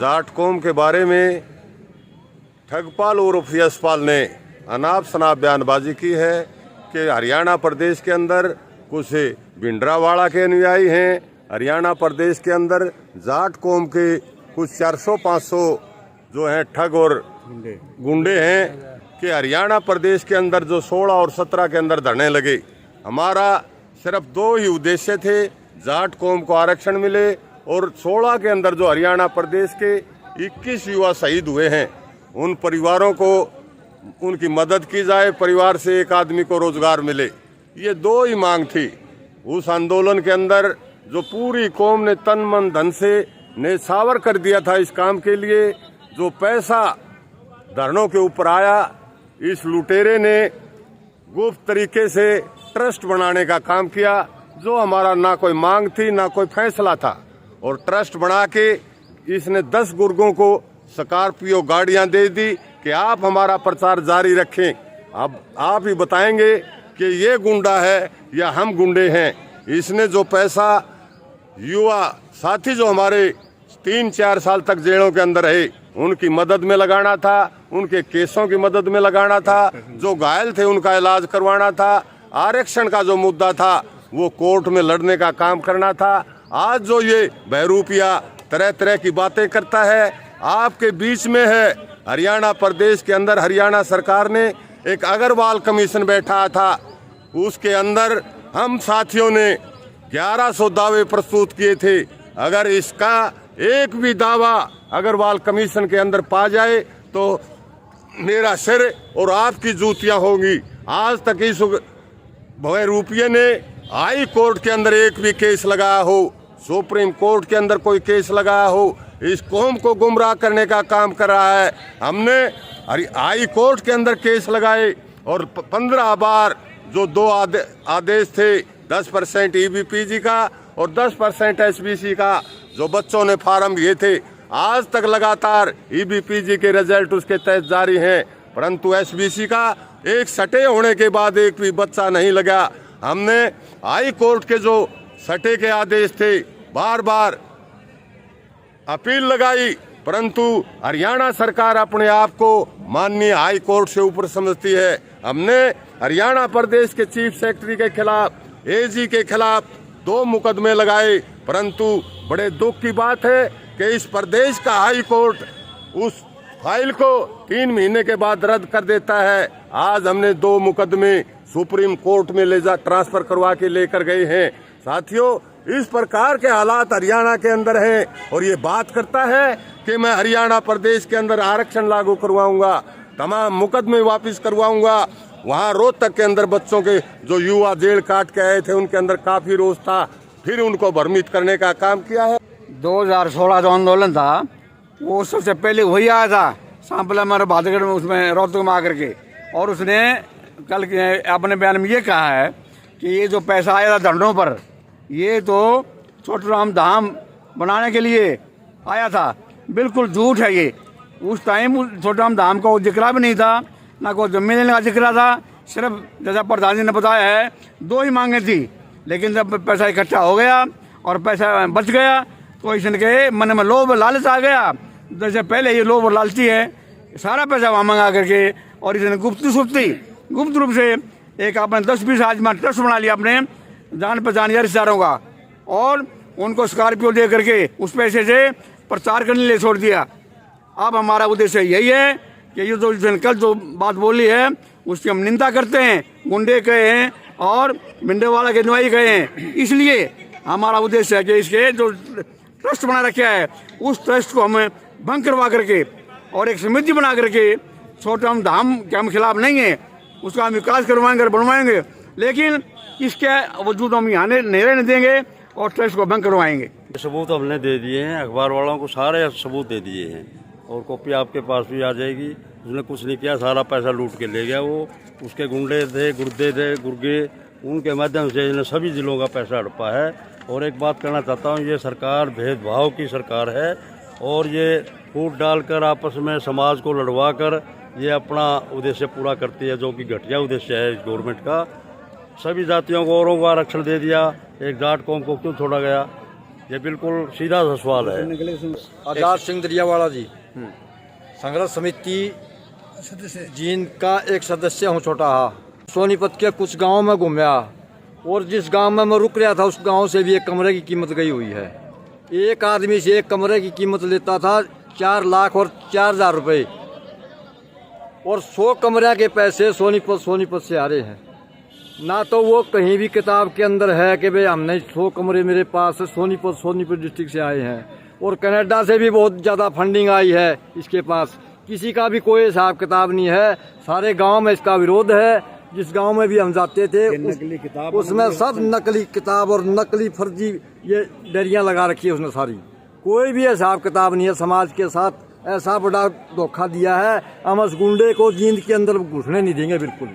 जाट कौम के बारे में ठगपाल उर्फ यशपाल ने अनाप शनाप बयानबाजी की है कि हरियाणा प्रदेश के अंदर कुछ भिंडरावाड़ा के अनुयायी हैं, हरियाणा प्रदेश के अंदर जाट कौम के कुछ 400-500 जो हैं ठग और गुंडे हैं कि हरियाणा प्रदेश के अंदर जो 16 और 17 के अंदर धरने लगे। हमारा सिर्फ 2 ही उद्देश्य थे, जाट कौम को आरक्षण मिले और 16 के अंदर जो हरियाणा प्रदेश के 21 युवा शहीद हुए हैं उन परिवारों को उनकी मदद की जाए, परिवार से एक आदमी को रोजगार मिले। ये 2 ही मांग थी। उस आंदोलन के अंदर जो पूरी कौम ने तन मन धन से न्यौछावर कर दिया था इस काम के लिए, जो पैसा धरनों के ऊपर आया, इस लुटेरे ने गुप्त तरीके से ट्रस्ट बनाने का काम किया, जो हमारा ना कोई मांग थी ना कोई फैसला था। और ट्रस्ट बना के इसने 10 गुर्गों को स्कॉर्पियो गाड़ियां दे दी कि आप हमारा प्रचार जारी रखें। अब आप ही बताएंगे कि ये गुंडा है या हम गुंडे हैं। इसने जो पैसा युवा साथी जो हमारे 3-4 साल तक जेलों के अंदर रहे उनकी मदद में लगाना था, उनके केसों की मदद में लगाना था, जो घायल थे उनका इलाज करवाना था, आरक्षण का जो मुद्दा था वो कोर्ट में लड़ने का काम करना था। आज जो ये बहरूपिया तरह तरह की बातें करता है आपके बीच में है। हरियाणा प्रदेश के अंदर हरियाणा सरकार ने एक अग्रवाल कमीशन बैठा था, उसके अंदर हम साथियों ने 1100 दावे प्रस्तुत किए थे। अगर इसका एक भी दावा अग्रवाल कमीशन के अंदर पा जाए तो मेरा सिर और आपकी जूतियां होंगी। आज तक इस बहरूपिये ने हाई कोर्ट के अंदर एक भी केस लगाया हो, सुप्रीम कोर्ट के अंदर कोई केस लगाया हो, इस कौम को गुमराह करने का काम कर रहा है। हमने हाई कोर्ट के अंदर केस लगाए और 15 बार जो 2 आदेश थे 10% EBPG का और 10% SBC का, जो बच्चों ने फार्म दिए थे, आज तक लगातार EBPG के रिजल्ट उसके तहत जारी हैं, परंतु SBC का एक सटे होने के बाद एक भी बच्चा नहीं लगा। हमने हाई कोर्ट के जो सटे के आदेश थे बार बार अपील लगाई, परंतु हरियाणा सरकार अपने आप को माननीय हाई कोर्ट से ऊपर समझती है। हमने हरियाणा प्रदेश के चीफ सेक्रेटरी के खिलाफ, AG के खिलाफ 2 मुकदमे लगाए, परंतु बड़े दुख की बात है कि इस प्रदेश का हाई कोर्ट उस फाइल को 3 महीने के बाद रद्द कर देता है। आज हमने 2 मुकदमे सुप्रीम कोर्ट में ले जा ट्रांसफर करवा के लेकर गए हैं। साथियों, इस प्रकार के हालात हरियाणा के अंदर हैं और ये बात करता है कि मैं हरियाणा प्रदेश के अंदर आरक्षण लागू करवाऊंगा, तमाम मुकदमे वापस करवाऊंगा। वहाँ रोहतक के अंदर बच्चों के जो युवा जेल काट के आए थे उनके अंदर काफी रोष था, फिर उनको भ्रमित करने का काम किया है। 2016 जो आंदोलन था वो सबसे पहले वही आया था, सांपला हमारे भादगढ़ में, उसमें रोहतक में आकर के, और उसने कल अपने बयान में ये कहा है कि ये जो पैसा आया था धरनों पर, ये तो छोटराम धाम बनाने के लिए आया था। बिल्कुल झूठ है ये। उस टाइम छोटराम धाम का जिक्र भी नहीं था, ना कोई जमीन लेने का जिक्र था। सिर्फ जैसा प्रधान जी ने बताया है 2 ही मांगे थी, लेकिन जब पैसा इकट्ठा हो गया और पैसा बच गया तो इसके मन में लोभ लालच आ गया। जैसे पहले ये लोभ लालची है, सारा पैसा वहाँ मंगा करके, और इसने गुप्त रूप से एक अपने 10-20 आदमी ट्रस्ट बना लिया अपने जान पहचान या रिश्तेदारों का, और उनको स्कॉर्पियो दे करके उस पैसे से प्रचार करने लिए छोड़ दिया। अब हमारा उद्देश्य यही है कि ये जो कल जो बात बोली है उसकी हम निंदा करते हैं। गुंडे कहे हैं और भिंडरावाड़ा के अनुयायी कहे हैं, इसलिए हमारा उद्देश्य है कि इसके जो ट्रस्ट बना रखा है उस ट्रस्ट को हमें भंग करवा करके और एक समिति बना करके, छोटराम धाम के हम खिलाफ नहीं है, उसका हम विकास करवाएंगे और बनवाएंगे, लेकिन इसके वजूद हम यहाँ नहीं रहने देंगे और ट्रस्ट को भंग करवाएंगे। सबूत हमने दे दिए हैं, अखबार वालों को सारे सबूत दे दिए हैं और कॉपी आपके पास भी आ जाएगी। उसने कुछ नहीं किया, सारा पैसा लूट के ले गया। वो उसके गुंडे थे, गुर्गे, उनके माध्यम से इन्हें सभी जिलों का पैसा हड़पा है। और एक बात कहना चाहता हूँ, ये सरकार भेदभाव की सरकार है और ये फूट डालकर आपस में समाज को लड़वा कर ये अपना उद्देश्य पूरा करती है, जो कि घटिया उद्देश्य है गवर्नमेंट का। सभी जातियों को औरों को आरक्षण दे दिया, एक जाट कौम को क्यों छोड़ा गया? ये बिल्कुल सीधा सा सवाल है। आजाद सिंह दरियावाला जी, संघर्ष समिति जींद का एक सदस्य हूँ, छोटा हा। सोनीपत के कुछ गांव में घूमया और जिस गांव में मैं रुक रहा था उस गांव से भी एक कमरे की कीमत गई हुई है। एक आदमी से एक कमरे की कीमत लेता था 4 लाख और 4,000 रुपये, और 100 कमरे के पैसे सोनीपत से आ रहे हैं। ना तो वो कहीं भी किताब के अंदर है कि भाई हमने 100 कमरे मेरे पास सोनीपत डिस्ट्रिक्ट से आए हैं। और कनाडा से भी बहुत ज़्यादा फंडिंग आई है इसके पास, किसी का भी कोई हिसाब किताब नहीं है। सारे गांव में इसका विरोध है। जिस गांव में भी हम जाते थे उसमें सब नकली किताब और नकली फर्जी ये डरियाँ लगा रखी है उसने सारी। कोई भी हिसाब किताब नहीं है। समाज के साथ ऐसा बड़ा धोखा दिया है, हम उस गुंडे को जींद के अंदर घुसने नहीं देंगे बिल्कुल।